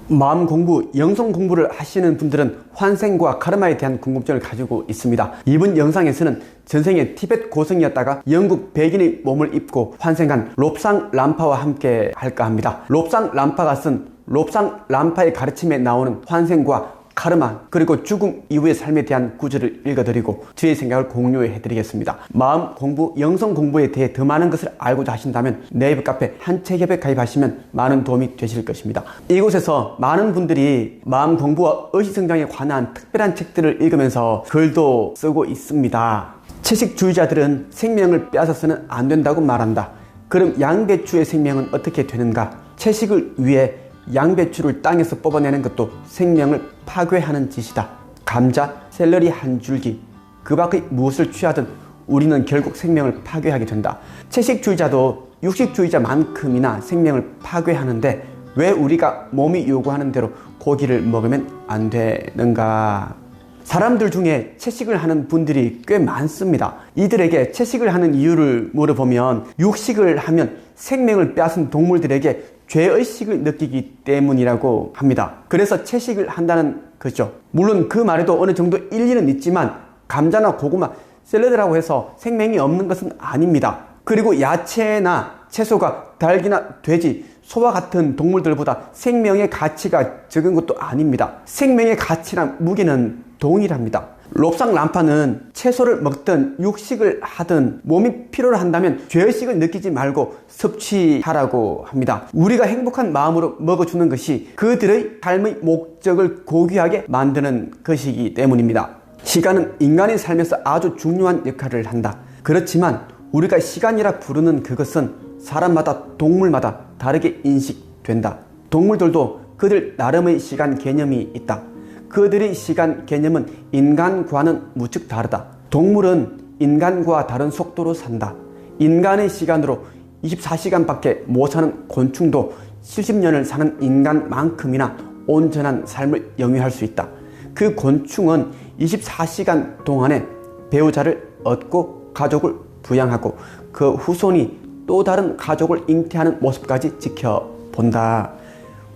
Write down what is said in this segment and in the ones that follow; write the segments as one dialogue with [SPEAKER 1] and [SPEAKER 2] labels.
[SPEAKER 1] 마음 공부, 영성 공부를 하시는 분들은 환생과 카르마에 대한 궁금증을 가지고 있습니다. 이번 영상에서는 전생에 티베트 고성이었다가 영국 백인의 몸을 입고 환생한 롭상 람파와 함께 할까 합니다. 롭상 람파가 쓴 롭상 람파의 가르침에 나오는 환생과 카르마, 그리고 죽음 이후의 삶에 대한 구절을 읽어드리고 저의 생각을 공유해드리겠습니다. 마음 공부, 영성 공부에 대해 더 많은 것을 알고자 하신다면 네이버 카페 한책협에 가입하시면 많은 도움이 되실 것입니다. 이곳에서 많은 분들이 마음 공부와 의식성장에 관한 특별한 책들을 읽으면서 글도 쓰고 있습니다. 채식주의자들은 생명을 빼앗아서는 안 된다고 말한다. 그럼 양배추의 생명은 어떻게 되는가? 채식을 위해 양배추를 땅에서 뽑아내는 것도 생명을 파괴하는 짓이다. 감자, 샐러리 한 줄기, 그 밖의 무엇을 취하든 우리는 결국 생명을 파괴하게 된다. 채식주의자도 육식주의자만큼이나 생명을 파괴하는데 왜 우리가 몸이 요구하는 대로 고기를 먹으면 안 되는가? 사람들 중에 채식을 하는 분들이 꽤 많습니다. 이들에게 채식을 하는 이유를 물어보면 육식을 하면 생명을 빼앗은 동물들에게 죄의식을 느끼기 때문이라고 합니다. 그래서 채식을 한다는 거죠. 물론 그 말에도 어느 정도 일리는 있지만 감자나 고구마, 샐러드라고 해서 생명이 없는 것은 아닙니다. 그리고 야채나 채소가 닭이나 돼지, 소와 같은 동물들보다 생명의 가치가 적은 것도 아닙니다. 생명의 가치나 무게는 동일합니다. 롭상 람파는 채소를 먹든 육식을 하든 몸이 필요로 한다면 죄의식을 느끼지 말고 섭취하라고 합니다. 우리가 행복한 마음으로 먹어주는 것이 그들의 삶의 목적을 고귀하게 만드는 것이기 때문입니다. 시간은 인간의 삶에서 아주 중요한 역할을 한다. 그렇지만 우리가 시간이라 부르는 그것은 사람마다 동물마다 다르게 인식된다. 동물들도 그들 나름의 시간 개념이 있다. 그들의 시간 개념은 인간과는 무척 다르다. 동물은 인간과 다른 속도로 산다. 인간의 시간으로 24시간밖에 못 사는 곤충도 70년을 사는 인간만큼이나 온전한 삶을 영위할 수 있다. 그 곤충은 24시간 동안에 배우자를 얻고 가족을 부양하고 그 후손이 또 다른 가족을 잉태하는 모습까지 지켜본다.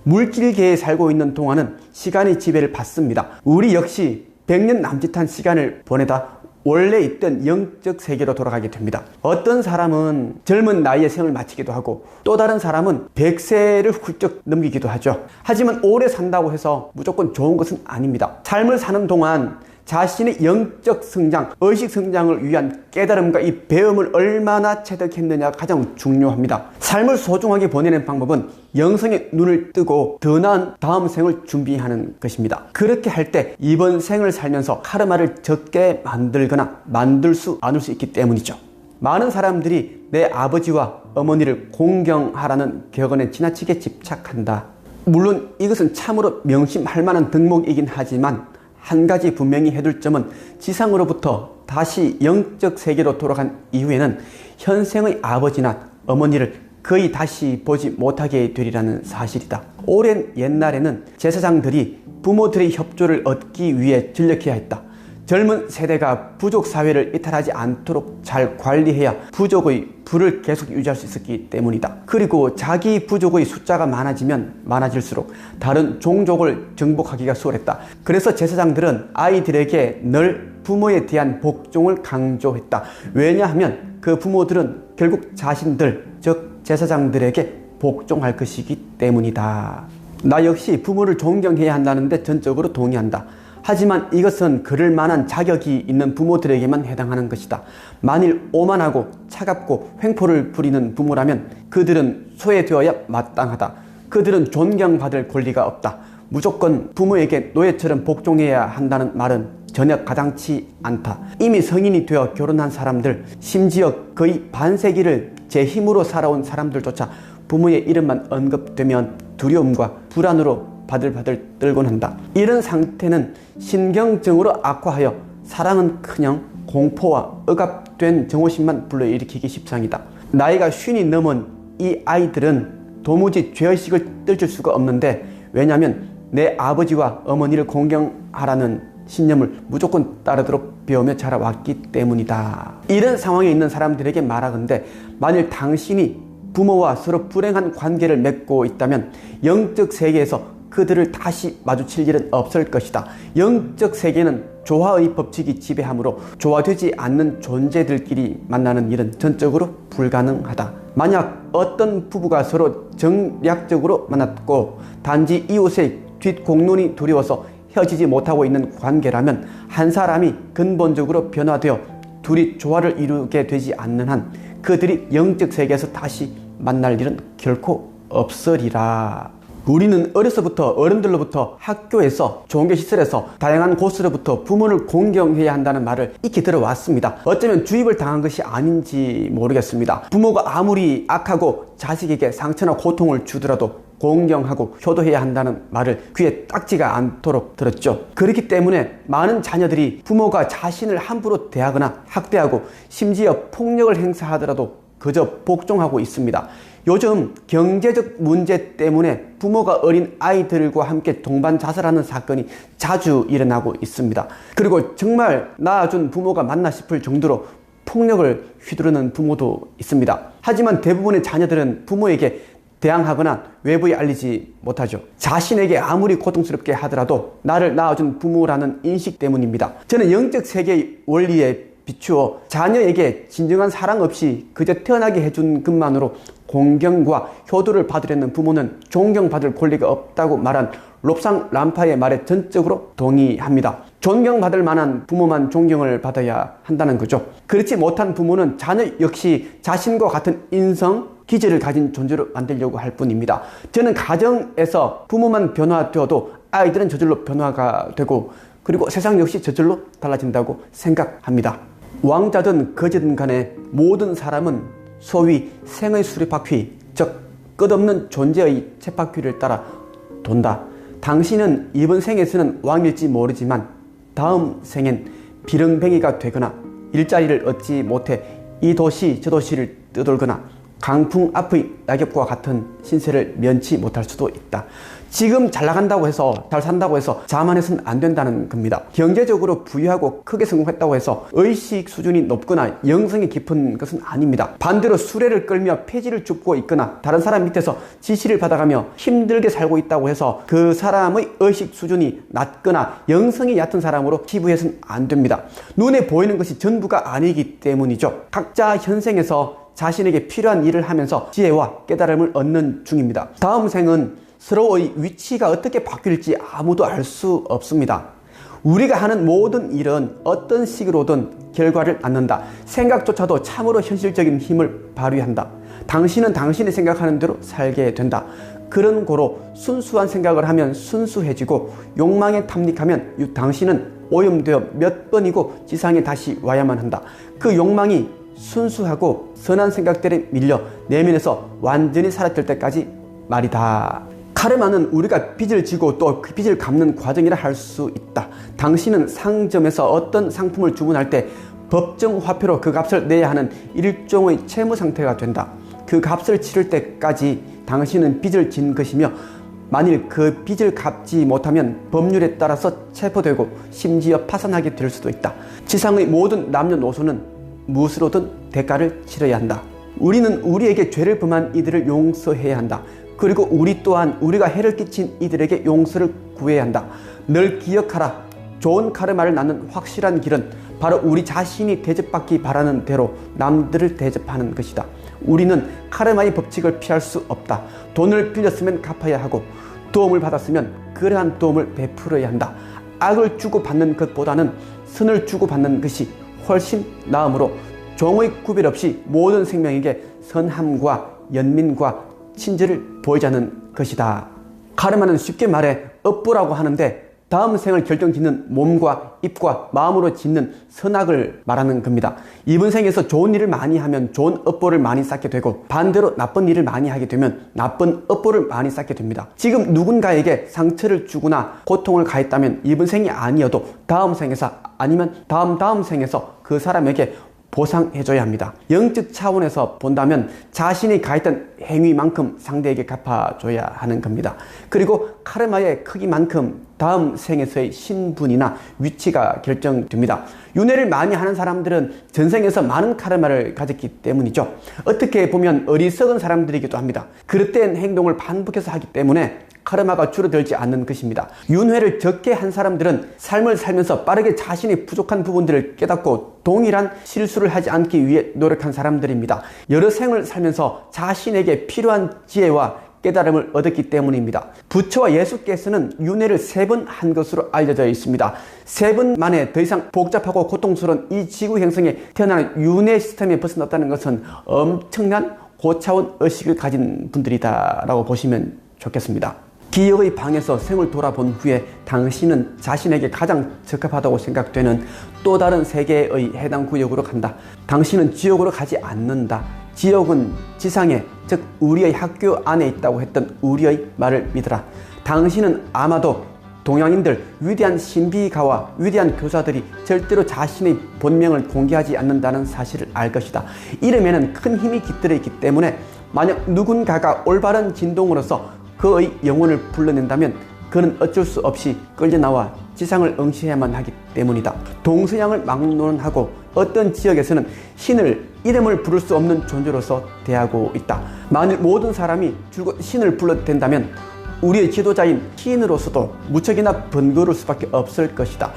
[SPEAKER 1] 물질계에 살고 있는 동안은 시간의 지배를 받습니다. 우리 역시 100년 남짓한 시간을 보내다 원래 있던 영적 세계로 돌아가게 됩니다. 어떤 사람은 젊은 나이에 생을 마치기도 하고 또 다른 사람은 100세를 훌쩍 넘기기도 하죠. 하지만 오래 산다고 해서 무조건 좋은 것은 아닙니다. 삶을 사는 동안 자신의 영적 성장, 의식 성장을 위한 깨달음과 이 배움을 얼마나 체득했느냐가 가장 중요합니다. 삶을 소중하게 보내는 방법은 영성의 눈을 뜨고 더 나은 다음 생을 준비하는 것입니다. 그렇게 할 때 이번 생을 살면서 카르마를 적게 만들거나 만들 수 않을 수 있기 때문이죠. 많은 사람들이 내 아버지와 어머니를 공경하라는 격언에 지나치게 집착한다. 물론 이것은 참으로 명심할 만한 덕목이긴 하지만 한 가지 분명히 해둘 점은 지상으로부터 다시 영적 세계로 돌아간 이후에는 현생의 아버지나 어머니를 거의 다시 보지 못하게 되리라는 사실이다. 오랜 옛날에는 제사장들이 부모들의 협조를 얻기 위해 전력해야 했다. 젊은 세대가 부족 사회를 이탈하지 않도록 잘 관리해야 부족의 부를 계속 유지할 수 있었기 때문이다. 그리고 자기 부족의 숫자가 많아지면 많아질수록 다른 종족을 정복하기가 수월했다. 그래서 제사장들은 아이들에게 늘 부모에 대한 복종을 강조했다. 왜냐하면 그 부모들은 결국 자신들, 즉 제사장들에게 복종할 것이기 때문이다. 나 역시 부모를 존경해야 한다는데 전적으로 동의한다. 하지만 이것은 그럴 만한 자격이 있는 부모들에게만 해당하는 것이다. 만일 오만하고 차갑고 횡포를 부리는 부모라면 그들은 소외되어야 마땅하다. 그들은 존경받을 권리가 없다. 무조건 부모에게 노예처럼 복종해야 한다는 말은 전혀 가당치 않다. 이미 성인이 되어 결혼한 사람들, 심지어 거의 반세기를 제 힘으로 살아온 사람들조차 부모의 이름만 언급되면 두려움과 불안으로 바들바들 떨곤 한다. 이런 상태는 신경증으로 악화하여 사랑은커녕 공포와 억압된 정오심만 불러일으키기 십상이다. 나이가 50이 넘은 이 아이들은 도무지 죄의식을 떨칠 수가 없는데, 왜냐하면 내 아버지와 어머니를 공경하라는 신념을 무조건 따르도록 배우며 자라왔기 때문이다. 이런 상황에 있는 사람들에게 말하건대 만일 당신이 부모와 서로 불행한 관계를 맺고 있다면 영적 세계에서 그들을 다시 마주칠 일은 없을 것이다. 영적 세계는 조화의 법칙이 지배하므로 조화되지 않는 존재들끼리 만나는 일은 전적으로 불가능하다. 만약 어떤 부부가 서로 정략적으로 만났고 단지 이웃의 뒷공론이 두려워서 헤어지지 못하고 있는 관계라면 한 사람이 근본적으로 변화되어 둘이 조화를 이루게 되지 않는 한 그들이 영적 세계에서 다시 만날 일은 결코 없으리라. 우리는 어려서부터 어른들로부터 학교에서 종교시설에서 다양한 곳으로부터 부모를 공경해야 한다는 말을 익히 들어왔습니다. 어쩌면 주입을 당한 것이 아닌지 모르겠습니다. 부모가 아무리 악하고 자식에게 상처나 고통을 주더라도 공경하고 효도해야 한다는 말을 귀에 딱지가 않도록 들었죠. 그렇기 때문에 많은 자녀들이 부모가 자신을 함부로 대하거나 학대하고 심지어 폭력을 행사하더라도 그저 복종하고 있습니다. 요즘 경제적 문제 때문에 부모가 어린 아이들과 함께 동반 자살하는 사건이 자주 일어나고 있습니다. 그리고 정말 낳아준 부모가 맞나 싶을 정도로 폭력을 휘두르는 부모도 있습니다. 하지만 대부분의 자녀들은 부모에게 대항하거나 외부에 알리지 못하죠. 자신에게 아무리 고통스럽게 하더라도 나를 낳아준 부모라는 인식 때문입니다. 저는 영적 세계의 원리에 비추어 자녀에게 진정한 사랑 없이 그저 태어나게 해준 것만으로 공경과 효도를 받으려는 부모는 존경받을 권리가 없다고 말한 롭상 람파의 말에 전적으로 동의합니다. 존경받을 만한 부모만 존경을 받아야 한다는 거죠. 그렇지 못한 부모는 자녀 역시 자신과 같은 인성, 기질을 가진 존재로 만들려고 할 뿐입니다. 저는 가정에서 부모만 변화되어도 아이들은 저절로 변화가 되고 그리고 세상 역시 저절로 달라진다고 생각합니다. 왕자든 거지든 간에 모든 사람은 소위 생의 수레바퀴, 즉 끝없는 존재의 쳇바퀴를 따라 돈다. 당신은 이번 생에서는 왕일지 모르지만 다음 생엔 비렁뱅이가 되거나 일자리를 얻지 못해 이 도시 저 도시를 떠돌거나 강풍 앞의 낙엽과 같은 신세를 면치 못할 수도 있다. 지금 잘 나간다고 해서 잘 산다고 해서 자만해서는 안 된다는 겁니다. 경제적으로 부유하고 크게 성공했다고 해서 의식 수준이 높거나 영성이 깊은 것은 아닙니다. 반대로 수레를 끌며 폐지를 줍고 있거나 다른 사람 밑에서 지시를 받아가며 힘들게 살고 있다고 해서 그 사람의 의식 수준이 낮거나 영성이 얕은 사람으로 치부해서는 안 됩니다. 눈에 보이는 것이 전부가 아니기 때문이죠. 각자 현생에서 자신에게 필요한 일을 하면서 지혜와 깨달음을 얻는 중입니다. 다음 생은 서로의 위치가 어떻게 바뀔지 아무도 알 수 없습니다. 우리가 하는 모든 일은 어떤 식으로든 결과를 낳는다. 생각조차도 참으로 현실적인 힘을 발휘한다. 당신은 당신이 생각하는 대로 살게 된다. 그런 고로 순수한 생각을 하면 순수해지고 욕망에 탐닉하면 당신은 오염되어 몇 번이고 지상에 다시 와야만 한다. 그 욕망이 순수하고 선한 생각들에 밀려 내면에서 완전히 사라질 때까지 말이다. 카르마는 우리가 빚을 지고 또 그 빚을 갚는 과정이라 할 수 있다. 당신은 상점에서 어떤 상품을 주문할 때 법정 화폐로 그 값을 내야 하는 일종의 채무 상태가 된다. 그 값을 치를 때까지 당신은 빚을 진 것이며 만일 그 빚을 갚지 못하면 법률에 따라서 체포되고 심지어 파산하게 될 수도 있다. 지상의 모든 남녀노소는 무엇으로든 대가를 치러야 한다. 우리는 우리에게 죄를 범한 이들을 용서해야 한다. 그리고 우리 또한 우리가 해를 끼친 이들에게 용서를 구해야 한다. 늘 기억하라. 좋은 카르마를 낳는 확실한 길은 바로 우리 자신이 대접받기 바라는 대로 남들을 대접하는 것이다. 우리는 카르마의 법칙을 피할 수 없다. 돈을 빌렸으면 갚아야 하고 도움을 받았으면 그러한 도움을 베풀어야 한다. 악을 주고받는 것보다는 선을 주고받는 것이 훨씬 나으므로 종의 구별 없이 모든 생명에게 선함과 연민과 친절을 보이자는 것이다. 카르마는 쉽게 말해 업보라고 하는데 다음 생을 결정짓는 몸과 입과 마음으로 짓는 선악을 말하는 겁니다. 이번 생에서 좋은 일을 많이 하면 좋은 업보를 많이 쌓게 되고 반대로 나쁜 일을 많이 하게 되면 나쁜 업보를 많이 쌓게 됩니다. 지금 누군가에게 상처를 주거나 고통을 가했다면 이번 생이 아니어도 다음 생에서 아니면 다음 생에서 그 사람에게 보상해줘야 합니다. 영적 차원에서 본다면 자신이 가했던 행위만큼 상대에게 갚아줘야 하는 겁니다. 그리고 카르마의 크기만큼 다음 생에서의 신분이나 위치가 결정됩니다. 윤회를 많이 하는 사람들은 전생에서 많은 카르마를 가졌기 때문이죠. 어떻게 보면 어리석은 사람들이기도 합니다. 그릇된 행동을 반복해서 하기 때문에 카르마가 줄어들지 않는 것입니다. 윤회를 적게 한 사람들은 삶을 살면서 빠르게 자신의 부족한 부분들을 깨닫고 동일한 실수를 하지 않기 위해 노력한 사람들입니다. 여러 생을 살면서 자신에게 필요한 지혜와 깨달음을 얻었기 때문입니다. 부처와 예수께서는 윤회를 3번 한 것으로 알려져 있습니다. 3번 만에 더 이상 복잡하고 고통스러운 이 지구 행성에 태어나는 윤회 시스템에 벗어났다는 것은 엄청난 고차원 의식을 가진 분들이다라고 보시면 좋겠습니다. 기억의 방에서 생을 돌아본 후에 당신은 자신에게 가장 적합하다고 생각되는 또 다른 세계의 해당 구역으로 간다. 당신은 지옥으로 가지 않는다. 지옥은 지상에, 즉 우리의 학교 안에 있다고 했던 우리의 말을 믿어라. 당신은 아마도 동양인들, 위대한 신비가와 위대한 교사들이 절대로 자신의 본명을 공개하지 않는다는 사실을 알 것이다. 이름에는 큰 힘이 깃들어 있기 때문에 만약 누군가가 올바른 진동으로서 그의 영혼을 불러낸다면 그는 어쩔 수 없이 끌려나와 지상을 응시해야만 하기 때문이다. 동서양을 막론하고 어떤 지역에서는 신을 이름을 부를 수 없는 존재로서 대하고 있다. 만일 모든 사람이 줄곧 신을 불러도 된다면 우리의 지도자인 시인으로서도 무척이나 번거로울 수밖에 없을 것이다.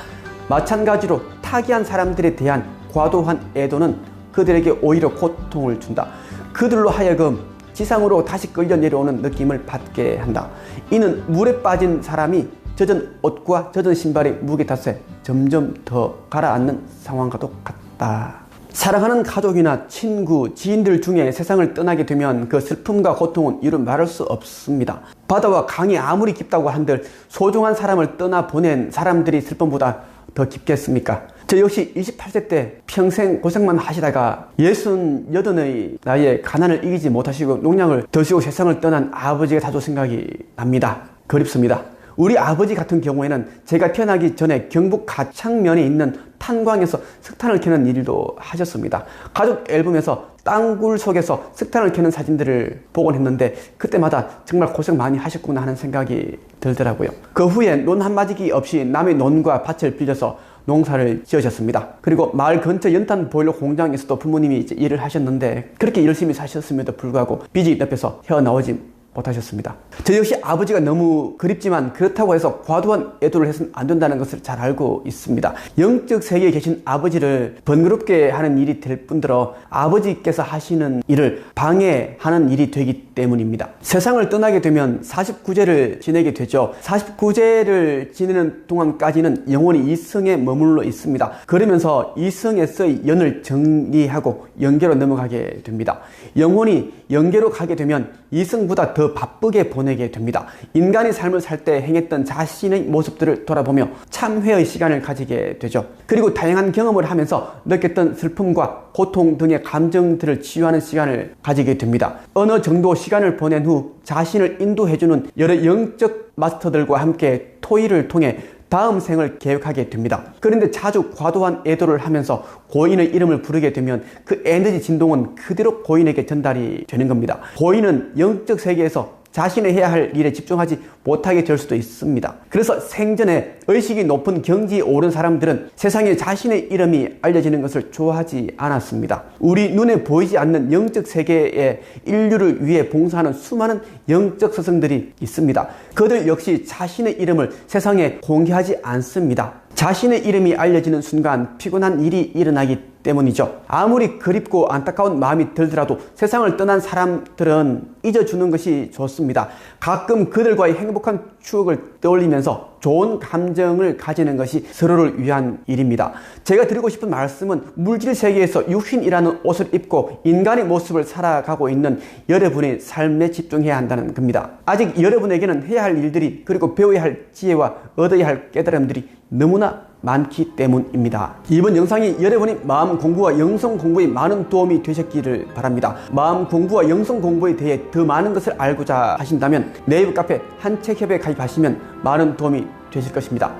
[SPEAKER 1] 마찬가지로 타기한 사람들에 대한 과도한 애도는 그들에게 오히려 고통을 준다. 그들로 하여금 지상으로 다시 끌려 내려오는 느낌을 받게 한다. 이는 물에 빠진 사람이 젖은 옷과 젖은 신발의 무게 탓에 점점 더 가라앉는 상황과도 같다. 사랑하는 가족이나 친구, 지인들 중에 세상을 떠나게 되면 그 슬픔과 고통은 이루 말할 수 없습니다. 바다와 강이 아무리 깊다고 한들 소중한 사람을 떠나보낸 사람들이 슬픔보다 더 깊겠습니까? 저 역시 28세 때 평생 고생만 하시다가 68의 나이에 가난을 이기지 못하시고 농약을 드시고 세상을 떠난 아버지가 자주 생각이 납니다. 그립습니다. 우리 아버지 같은 경우에는 제가 태어나기 전에 경북 가창면에 있는 탄광에서 석탄을 캐는 일도 하셨습니다. 가족 앨범에서 땅굴 속에서 석탄을 캐는 사진들을 보곤 했는데 그때마다 정말 고생 많이 하셨구나 하는 생각이 들더라고요. 그 후에 논 한마디 없이 남의 논과 밭을 빌려서 농사를 지으셨습니다. 그리고 마을 근처 연탄 보일러 공장에서도 부모님이 이제 일을 하셨는데 그렇게 열심히 사셨음에도 불구하고 빚이 옆에서 헤어나오지 못하셨습니다. 저 역시 아버지가 너무 그립지만 그렇다고 해서 과도한 애도를 해서는 안 된다는 것을 잘 알고 있습니다. 영적 세계에 계신 아버지를 번거롭게 하는 일이 될 뿐더러 아버지께서 하시는 일을 방해하는 일이 되기 때문입니다. 세상을 떠나게 되면 49제를 지내게 되죠. 49제를 지내는 동안까지는 영원히 이승에 머물러 있습니다. 그러면서 이승에서의 연을 정리하고 영계로 넘어가게 됩니다. 영혼이 영계로 가게 되면 이승보다 더 바쁘게 보내게 됩니다. 인간의 삶을 살 때 행했던 자신의 모습들을 돌아보며 참회의 시간을 가지게 되죠. 그리고 다양한 경험을 하면서 느꼈던 슬픔과 고통 등의 감정들을 치유하는 시간을 가지게 됩니다. 어느 정도 시간을 보낸 후 자신을 인도해주는 여러 영적 마스터들과 함께 토의를 통해 다음 생을 계획하게 됩니다. 그런데 자주 과도한 애도를 하면서 고인의 이름을 부르게 되면 그 에너지 진동은 그대로 고인에게 전달이 되는 겁니다. 고인은 영적 세계에서 자신이 해야 할 일에 집중하지 못하게 될 수도 있습니다. 그래서 생전에 의식이 높은 경지에 오른 사람들은 세상에 자신의 이름이 알려지는 것을 좋아하지 않았습니다. 우리 눈에 보이지 않는 영적 세계에 인류를 위해 봉사하는 수많은 영적 스승들이 있습니다. 그들 역시 자신의 이름을 세상에 공개하지 않습니다. 자신의 이름이 알려지는 순간 피곤한 일이 일어나기 때문이죠. 아무리 그립고 안타까운 마음이 들더라도 세상을 떠난 사람들은 잊어주는 것이 좋습니다. 가끔 그들과의 행복한 추억을 떠올리면서 좋은 감정을 가지는 것이 서로를 위한 일입니다. 제가 드리고 싶은 말씀은 물질 세계에서 육신이라는 옷을 입고 인간의 모습을 살아가고 있는 여러분의 삶에 집중해야 한다는 겁니다. 아직 여러분에게는 해야 할 일들이 그리고 배워야 할 지혜와 얻어야 할 깨달음들이 너무나 많기 때문입니다. 이번 영상이 여러분의 마음 공부와 영성 공부에 많은 도움이 되셨기를 바랍니다. 마음 공부와 영성 공부에 대해 더 많은 것을 알고자 하신다면 네이버 카페 한책협에 가입하시면 많은 도움이 되실 것입니다.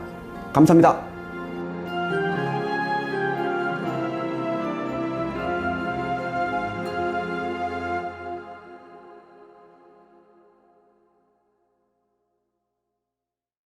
[SPEAKER 1] 감사합니다.